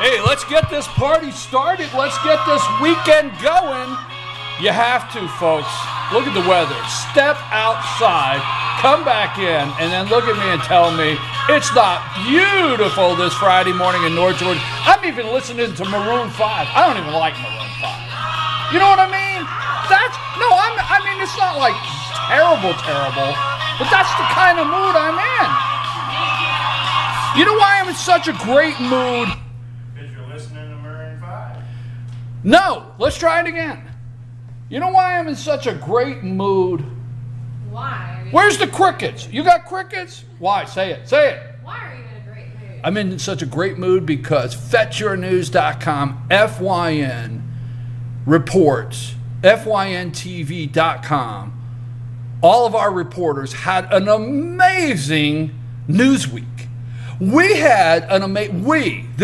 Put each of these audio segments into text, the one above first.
Hey, let's get this party started. Let's get this weekend going. You have to, folks. Look at the weather. Step outside, come back in, and then look at me and tell me it's not beautiful this Friday morning in North Georgia. I'm even listening to Maroon 5. I don't even like Maroon 5. You know what I mean? I mean, it's not like terrible, but that's the kind of mood I'm in. You know why I'm in such a great mood? No, let's try it again. You know why I'm in such a great mood? Why? Where's the crickets? You got crickets? Why? Say it. Say it. Why are you in a great mood? I'm in such a great mood because FetchYourNews.com, FYN reports, FYNTV.com, all of our reporters had an amazing news week. We had an amazing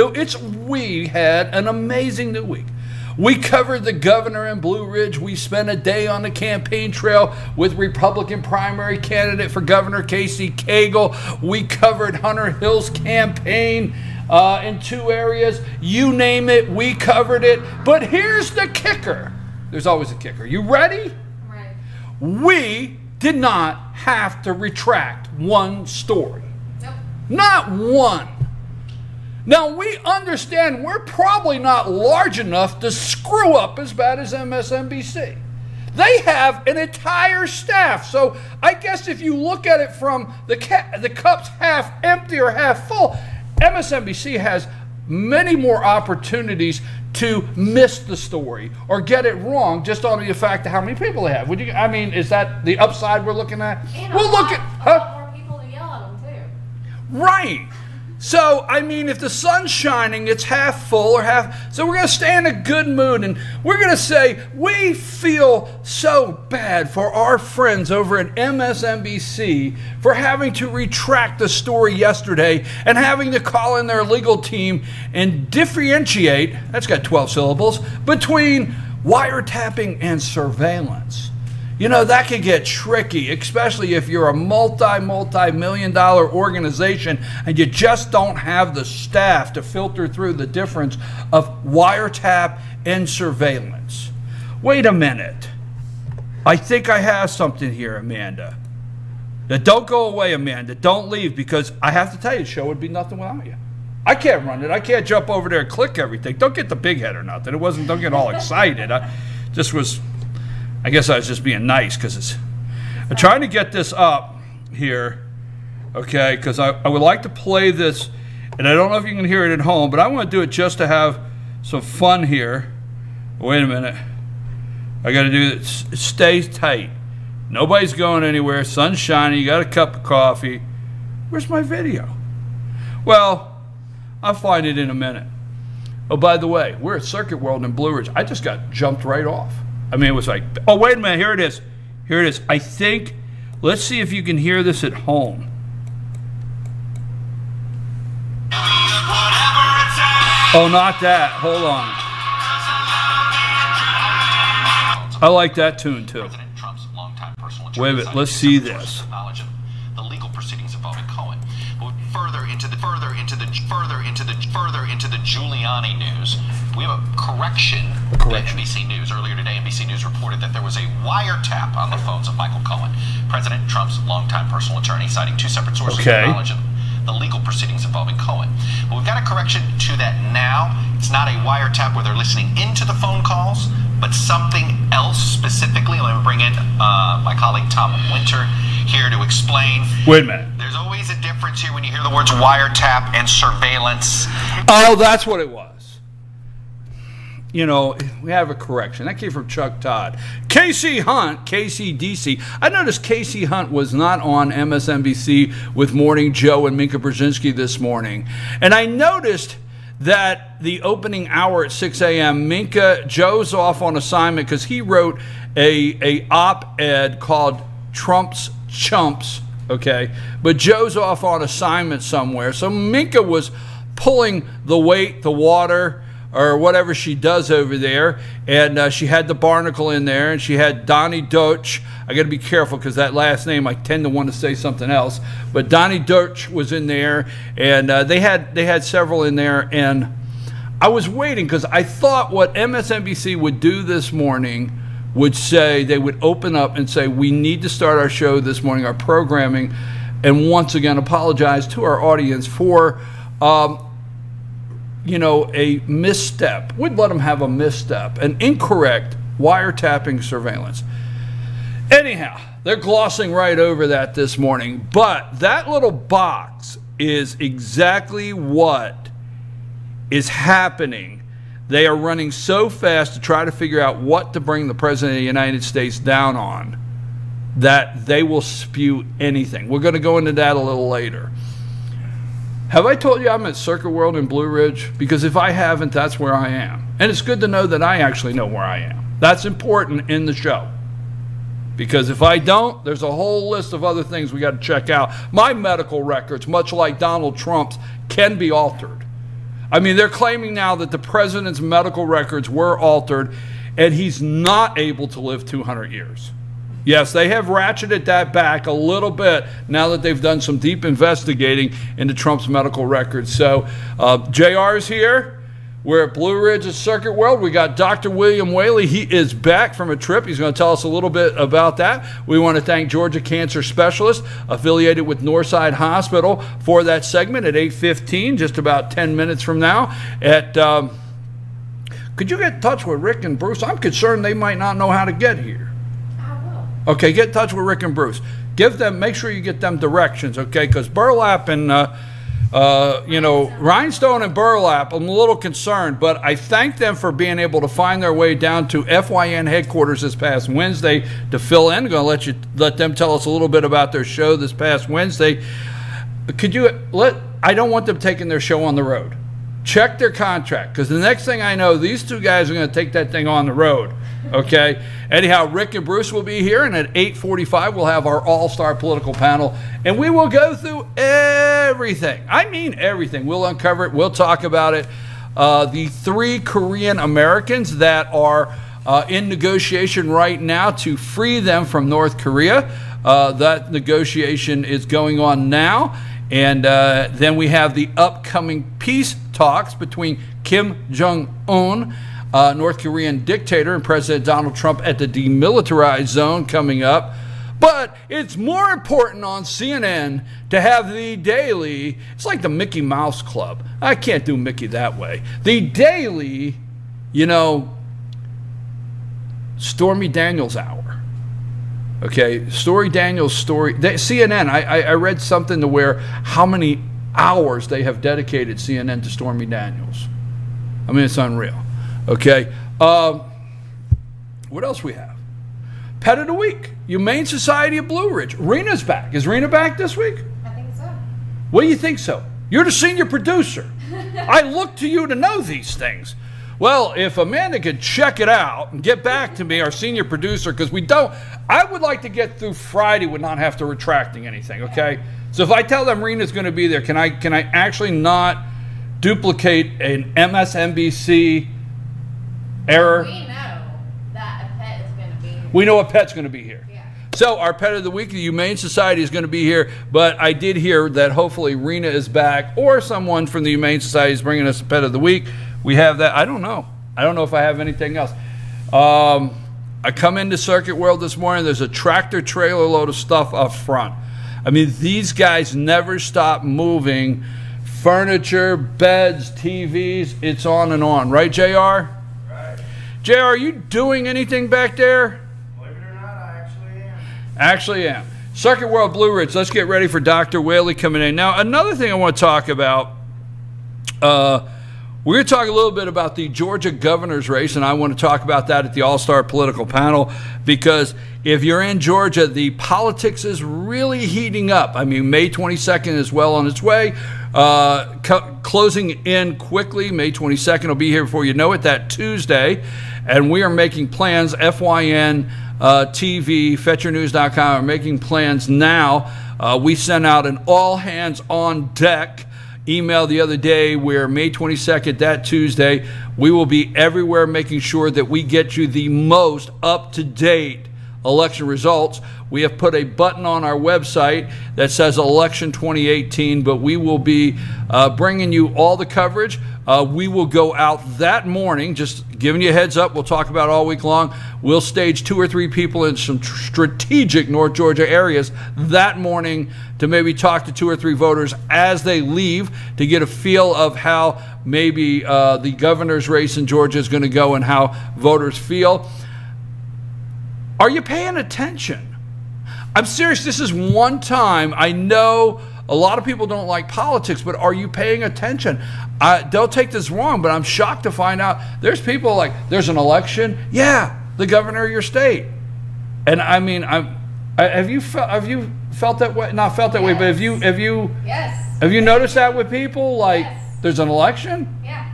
new week. We covered the governor in Blue Ridge. We spent a day on the campaign trail with Republican primary candidate for governor Casey Cagle. We covered Hunter Hill's campaign in 2 areas. You name it, we covered it. But here's the kicker. There's always a kicker. You ready? Right. We did not have to retract one story. Nope. Not one. Now, we understand we're probably not large enough to screw up as bad as MSNBC. They have an entire staff. So I guess if you look at it from the cup's half empty or half full, MSNBC has many more opportunities to miss the story or get it wrong just on the fact of how many people they have. I mean, is that the upside we're looking at? And we'll look at a lot more people to yell at them too. Right. So, I mean, if the sun's shining, it's half full or half. So we're going to stay in a good mood, and we're going to say we feel so bad for our friends over at MSNBC for having to retract the story yesterday and having to call in their legal team and differentiate, that's got 12 syllables, between wiretapping and surveillance. You know, that could get tricky, especially if you're a multi-million-dollar organization and you just don't have the staff to filter through the difference of wiretap and surveillance. Wait a minute. I think I have something here, Amanda. Now, don't go away, Amanda. Don't leave, because I have to tell you, the show would be nothing without you. I can't run it. I can't jump over there and click everything. Don't get the big head or nothing. Don't get all excited. I guess I was just being nice because I'm trying to get this up here, okay, because I would like to play this, and I don't know if you can hear it at home, but I want to do it just to have some fun here. Wait a minute. I got to do this. Stay tight. Nobody's going anywhere. Sun's shining. You got a cup of coffee. Where's my video? Well, I'll find it in a minute. Oh, by the way, we're at Circuit World in Blue Ridge. I just got jumped right off. I mean, it was like, oh, wait a minute, here it is. Here it is. I think, let's see if you can hear this at home. Oh, not that. Hold on. I like that tune, too. Wait a minute, let's see this. The legal proceedings involving Cohen. Further into the Giuliani news, we have a correction. NBC News earlier today. NBC News reported that there was a wiretap on the phones of Michael Cohen, President Trump's longtime personal attorney, citing 2 separate sources of knowledge of the legal proceedings involving Cohen. But we've got a correction to that now. It's not a wiretap where they're listening into the phone calls, but something else specifically. Let me bring in my colleague Tom Winter here to explain. Wait a minute. There's always a difference here when you hear the words wiretap and surveillance. Oh, that's what it was. You know, we have a correction. That came from Chuck Todd. Casey Hunt, KCDC. I noticed Casey Hunt was not on MSNBC with Morning Joe and Minka Brzezinski this morning. And I noticed that the opening hour at 6 a.m., Joe's off on assignment because he wrote a op-ed called Trump's Chumps, okay? But Joe's off on assignment somewhere. So Minka was pulling the weight, the water, or whatever she does over there, and she had the Barnacle in there, and she had Donnie Deutsch. I got to be careful because that last name I tend to want to say something else, but Donnie Deutsch was in there, and they had several in there, and I was waiting because I thought what MSNBC would do this morning would say, they would open up and say, we need to start our show this morning, our programming, and once again apologize to our audience for, you know, a misstep. We'd let them have a misstep, an incorrect wiretapping surveillance. Anyhow, they're glossing right over that this morning, but that little box is exactly what is happening. They are running so fast to try to figure out what to bring the President of the United States down on that they will spew anything. We're going to go into that a little later. Have I told you I'm at Circuit World in Blue Ridge? Because if I haven't, that's where I am. And it's good to know that I actually know where I am. That's important in the show. Because if I don't, there's a whole list of other things we got to check out. My medical records, much like Donald Trump's, can be altered. I mean, they're claiming now that the president's medical records were altered and he's not able to live 200 years. Yes, they have ratcheted that back a little bit now that they've done some deep investigating into Trump's medical records. So JR is here. We're at Blue Ridge at Circuit World. We got Dr. William Whaley. He is back from a trip. He's going to tell us a little bit about that. We want to thank Georgia Cancer Specialist, affiliated with Northside Hospital, for that segment at 8:15, just about 10 minutes from now. Could you get in touch with Rick and Bruce? I'm concerned they might not know how to get here. I will. Okay, get in touch with Rick and Bruce. Make sure you get them directions, okay? Because Burlap and you know, Rhinestone and Burlap, I'm a little concerned, but I thank them for being able to find their way down to FYN headquarters this past Wednesday to fill in. I'm going to let them tell us a little bit about their show this past Wednesday. I don't want them taking their show on the road. Check their contract, because the next thing I know, these two guys are going to take that thing on the road. Okay. Anyhow, Rick and Bruce will be here, and at 8:45 we'll have our all-star political panel, and we will go through everything. I mean everything. We'll uncover it. We'll talk about it. The 3 Korean Americans that are in negotiation right now to free them from North Korea. That negotiation is going on now, and then we have the upcoming peace talks between Kim Jong-un, North Korean dictator, and President Donald Trump at the demilitarized zone coming up. But it's more important on CNN to have the daily, it's like the Mickey Mouse Club. I can't do Mickey that way. The daily, you know, Stormy Daniels hour. Okay, Stormy Daniels story. CNN, I read something to where how many hours they have dedicated CNN to Stormy Daniels. I mean, it's unreal. Okay, what else we have? Pet of the Week, Humane Society of Blue Ridge. Rena's back. Is Rena back this week? I think so. What do you think so? You're the senior producer. I look to you to know these things. Well, if Amanda could check it out and get back to me, our senior producer, because I would like to get through Friday with not have to retracting anything, okay? So if I tell them Rena's going to be there, can I actually not duplicate an MSNBC error? We know that a pet is going to be here. We know a pet's going to be here. Yeah. So our pet of the week, the Humane Society, is going to be here, but I did hear that hopefully Rena is back, or someone from the Humane Society is bringing us a pet of the week. We have that. I don't know. I don't know if I have anything else. I come into Circuit World this morning. There's a tractor trailer load of stuff up front. I mean, these guys never stop moving. Furniture, beds, TVs, it's on and on. Right, JR? Right. JR, are you doing anything back there? Believe it or not, I actually am. Actually am. Circuit World Blue Ridge, let's get ready for Dr. Whaley coming in. Now, another thing I want to talk about, we're going to talk a little bit about the Georgia governor's race, and I want to talk about that at the All-Star Political Panel, because if you're in Georgia, the politics is really heating up. I mean, May 22nd is well on its way. Closing in quickly. May 22nd will be here before you know it, that Tuesday. And we are making plans, FYN TV, FetcherNews.com are making plans now. We sent out an all-hands-on-deck email the other day where May 22nd, that Tuesday, we will be everywhere making sure that we get you the most up-to-date election results. We have put a button on our website that says Election 2018, but we will be bringing you all the coverage. We will go out that morning, just giving you a heads up. We'll talk about it all week long. We'll stage 2 or 3 people in some strategic North Georgia areas that morning to maybe talk to 2 or 3 voters as they leave to get a feel of how maybe the governor's race in Georgia is going to go and how voters feel. Are you paying attention? I'm serious. This is one time. I know a lot of people don't like politics, but are you paying attention? Don't take this wrong, but I'm shocked to find out there's people like, there's an election. Yeah, the governor of your state. And I mean, have you felt that way? Not felt that way, but have you Yes. have you noticed that with people? Like, Yes. there's an election? Yeah.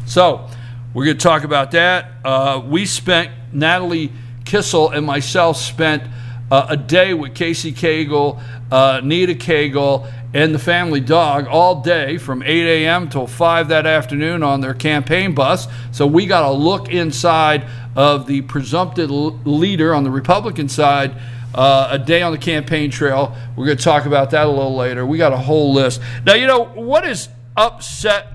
So we're going to talk about that. We spent, Natalie Kissel and myself spent a day with Casey Cagle, Nita Cagle, and the family dog all day from 8 a.m. till 5 that afternoon on their campaign bus. So we got a look inside of the presumptive leader on the Republican side, a day on the campaign trail. We're going to talk about that a little later. We got a whole list. Now, you know, what is upset?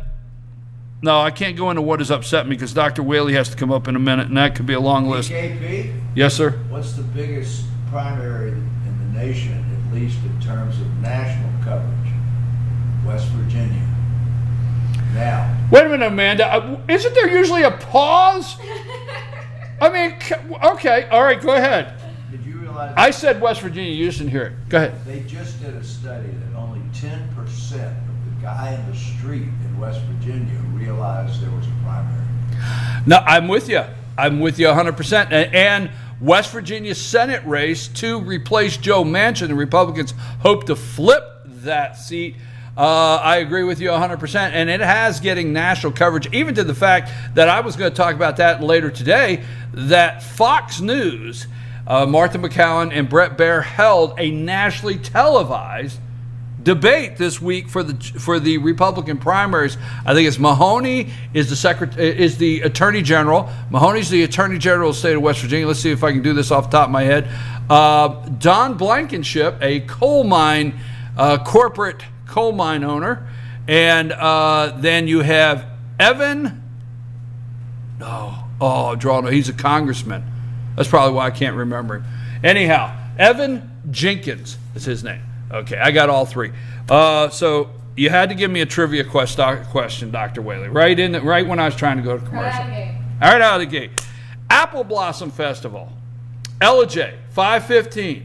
No, I can't go into what has upset me because Dr. Whaley has to come up in a minute, and that could be a long list. KP, Yes, sir? what's the biggest primary in the nation, at least in terms of national coverage? West Virginia. Now, Wait a minute, Amanda. Isn't there usually a pause? I mean, okay. All right, go ahead. did you realize I said West Virginia. You just didn't hear it. Go ahead. they just did a study that only 10% of the guy in the street in West Virginia realized there was a primary? No, I'm with you. I'm with you 100%. And West Virginia Senate race to replace Joe Manchin. The Republicans hope to flip that seat. I agree with you 100%. And it has getting national coverage, even to the fact that I was going to talk about that later today, that Fox News, Martha McCowan and Brett Baer held a nationally televised debate this week for the Republican primaries. I think it's Mahoney is the Attorney General. Mahoney's the Attorney General of the state of West Virginia. Let's see if I can do this off the top of my head. Don Blankenship, a coal mine, corporate coal mine owner. And then you have Evan. He's a congressman. That's probably why I can't remember him. Anyhow, Evan Jenkins is his name. Okay, I got all 3. So you had to give me a trivia question, Dr. Whaley, right when I was trying to go to commercial. Right out of the gate. Apple Blossom Festival, Ellijay, 5/15,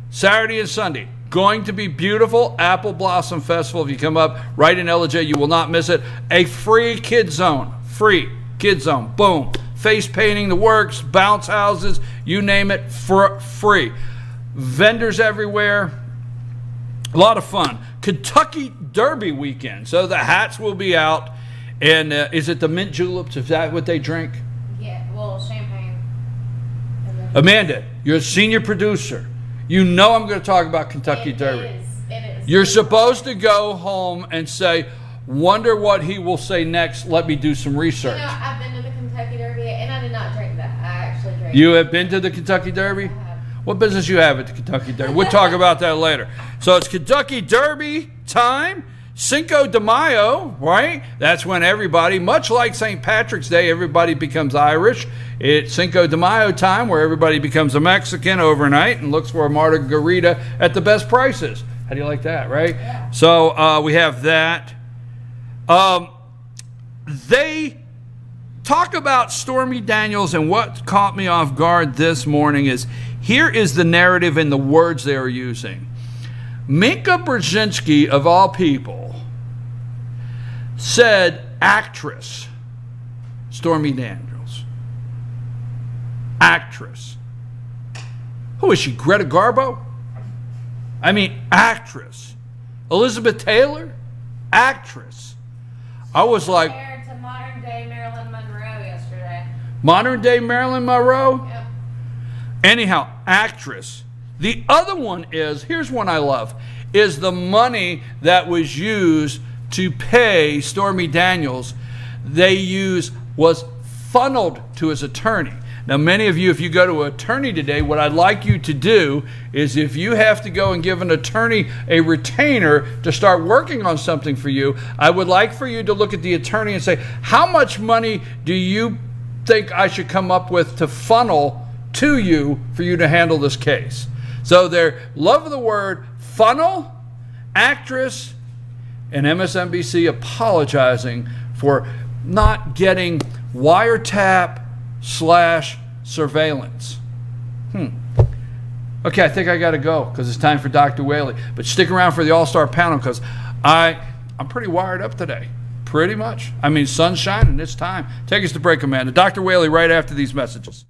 Saturday and Sunday. Going to be beautiful. Apple Blossom Festival. If you come up right in Ellijay, you will not miss it. A free kid zone. Free kid zone. Boom. Face painting, the works, bounce houses, you name it, free. Vendors everywhere. A lot of fun. Kentucky Derby weekend. So the hats will be out. And is it the mint juleps? Is that what they drink? Yeah, well, champagne. Amanda, you're a senior producer. You know I'm going to talk about Kentucky Derby. It is. You're supposed to go home and say, wonder what he will say next. Let me do some research. You know, I've been to the Kentucky Derby, and I did not drink that. I actually drank. You have been to the Kentucky Derby? I have. What business you have at the Kentucky Derby? We'll talk about that later. So it's Kentucky Derby time. Cinco de Mayo, right? That's when everybody, much like St. Patrick's Day, everybody becomes Irish. It's Cinco de Mayo time where everybody becomes a Mexican overnight and looks for a margarita at the best prices. How do you like that, right? Yeah. So we have that. They talk about Stormy Daniels, and what caught me off guard this morning is, here is the narrative and the words they are using. Minka Brzezinski, of all people, said actress Stormy Daniels. Actress. Who is she, Greta Garbo? I mean, actress. Elizabeth Taylor? Actress. I was like... Compared to modern day Marilyn Monroe yesterday. Modern day Marilyn Monroe? Yep. Anyhow, actress. The other one is, here's one I love, is the money that was used to pay Stormy Daniels, was funneled to his attorney. Now, many of you, if you go to an attorney today, what I'd like you to do is if you have to go and give an attorney a retainer to start working on something for you, I would like for you to look at the attorney and say, how much money do you think I should come up with to funnel to you for you to handle this case? So they're, love the word, funnel, actress, and MSNBC apologizing for not getting wiretap / surveillance. Okay, I think I got to go because it's time for Dr. Whaley. But stick around for the all-star panel because I'm pretty wired up today. Pretty much. I mean, sunshine and it's time. Take us to break, Amanda. Dr. Whaley right after these messages.